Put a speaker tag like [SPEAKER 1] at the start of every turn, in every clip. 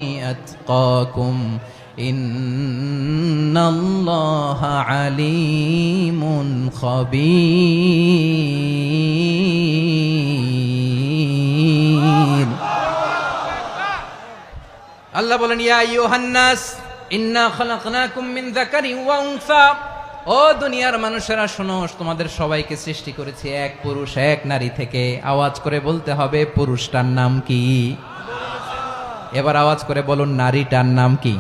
[SPEAKER 1] أتقاكم إن الله عليم خبير আল্লাহ বলেন ইয়া আইয়ুহান নাস ইন্না খালাকনাকুম মিন যাকারিন ওয়া উনসা ও দুনিয়ার মানুষেরা শোনো তোমাদের সবাইকে সৃষ্টি করেছি এক পুরুষ এক নারী থেকে আওয়াজ করে বলতে হবে পুরুষটার নাম কি এবার আওয়াজ করে বলুন নারীটার নাম কি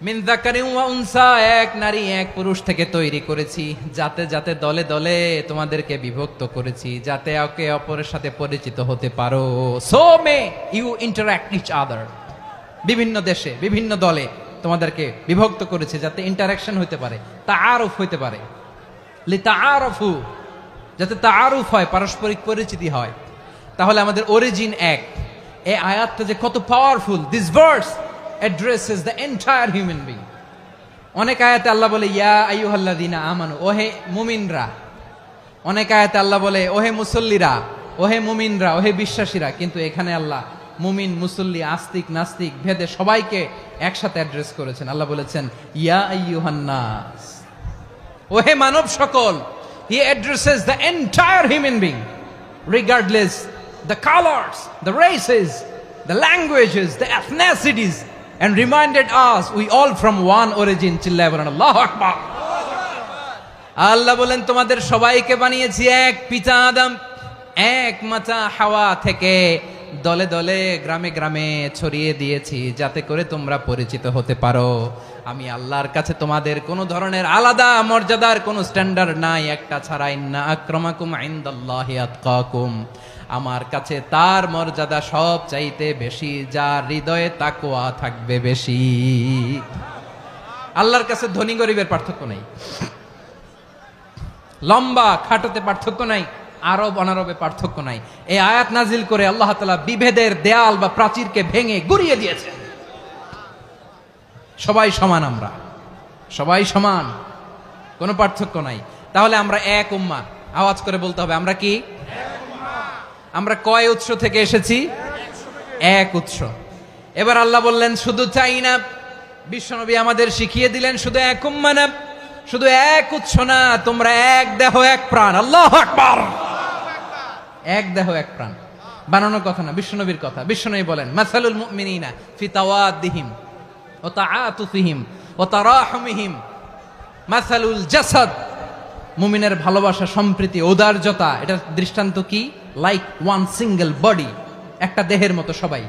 [SPEAKER 1] মিন যাকারিন ওয়া উনসা এক নারী এক পুরুষ থেকে তৈরি করেছি যাতে যাতে দলে দলে তোমাদেরকে বিভক্ত করেছি যাতে একে অপরের সাথে পরিচিত হতে পারো so may you interact each other বিভিন্ন দেশে বিভিন্ন দলে তোমাদেরকে বিভক্ত করেছে যাতে ইন্টারঅ্যাকশন হতে পারে তাআরুফ হতে পারে লিতাআরফু যাতে তাআরুফ হয় পারস্পরিক পরিচিতি হয় তাহলে আমাদের অরিজিন এক এই আয়াতটা যে কত powerful this verse addresses the entire human being অনেক আয়াতে আল্লাহ বলে ইয়া আইয়ুহাল্লাযীনা আমানু ওহে মুমিনরা অনেক আয়াতে আল্লাহ বলে ওহে মুসল্লিরা ওহে মুমিনরা ওহে বিশ্বাসীরা কিন্তু এখানে আল্লাহ মুমিন মুসল্লি আস্তিক নাস্তিক ভেদে সবাইকে একসাথে অ্যাড্রেস করেছেন আল্লাহ বলেছেন ইয়া আইয়ুহান নাস ওহে মানব সকল he addresses the entire human being regardless the colors the races the languages the ethnicities and reminded us we all from one origin চিল্লায় বলেন আল্লাহু আকবার আল্লাহ বলেন তোমাদের সবাইকে বানিয়েছি এক পিতা আদম এক মাতা হাওয়া থেকে দলে দলে গ্রামে গ্রামে ছড়িয়ে দিয়েছি যাতে করে তোমরা পরিচিত হতে পারো আমি আল্লাহর কাছে তোমাদের কোনো ধরনের আলাদা মর্যাদার কোনো স্ট্যান্ডার্ড নাই একটা ছাড়া ইন্না আক্রামাকুম ইনদাল্লাহি আতকাকুম আমার কাছে তার মর্যাদা সব চাইতে বেশি যার হৃদয়ে তাকওয়া থাকবে বেশি আল্লাহর কাছে ধনী গরিবের পার্থক্য নাই লম্বা খাটোতে পার্থক্য নাই আরব অনারবে পার্থক্য নাই এই আয়াত নাজিল করে আল্লাহ তাআলা বিভেদের দেয়াল বা প্রাচীরকে ভেঙে গুড়িয়ে দিয়েছেন সবাই সমান আমরা সবাই সমান কোনো পার্থক্য নাই তাহলে আমরা এক উম্মাহ আওয়াজ করে বলতে হবে আমরা কি আমরা কয় উৎস থেকে এসেছি এক উৎস এবার আল্লাহ বললেন শুধু তাই না বিশ্বনবী আমাদের শিখিয়ে দিলেন শুধু এক উম্মাহ না শুধু এক উৎস না তোমরা এক দেহ এক প্রাণ আল্লাহু আকবার এক দেহ এক প্রাণ বানানোর কথা না বিশ্বনবীর কথা বিশ্বনবী বলেন মাসালুল মুমিনিনা ফি তাওয়াদ্দিহিম ওয়া তাআতুফিহিম ওয়া তারাহুমিহিম মাসালুল জাসাদ মুমিনের ভালোবাসা সম্প্রীতি ঔদার্যতা এটা দৃষ্টান্ত কি লাইক ওয়ান সিঙ্গেল বডি একটা দেহের মতো সবাই